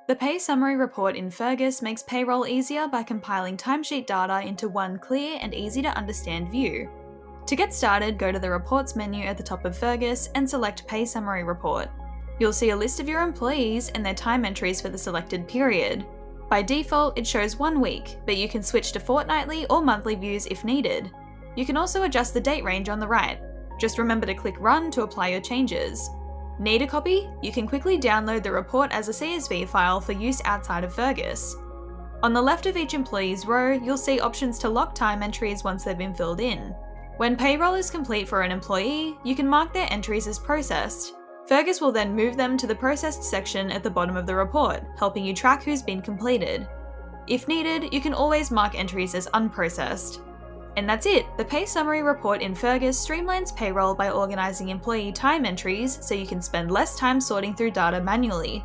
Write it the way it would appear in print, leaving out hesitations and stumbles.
The pay summary report in Fergus makes payroll easier by compiling timesheet data into one clear and easy to understand view. To get started, go to the Reports menu at the top of Fergus and select Pay Summary Report. You'll see a list of your employees and their time entries for the selected period. By default, it shows 1 week, but you can switch to fortnightly or monthly views if needed. You can also adjust the date range on the right. Just remember to click Run to apply your changes. Need a copy? You can quickly download the report as a CSV file for use outside of Fergus. On the left of each employee's row, you'll see options to lock time entries once they've been filled in. When payroll is complete for an employee, you can mark their entries as processed. Fergus will then move them to the processed section at the bottom of the report, helping you track who's been completed. If needed, you can always mark entries as unprocessed. And that's it! The Pay Summary Report in Fergus streamlines payroll by organising employee time entries so you can spend less time sorting through data manually.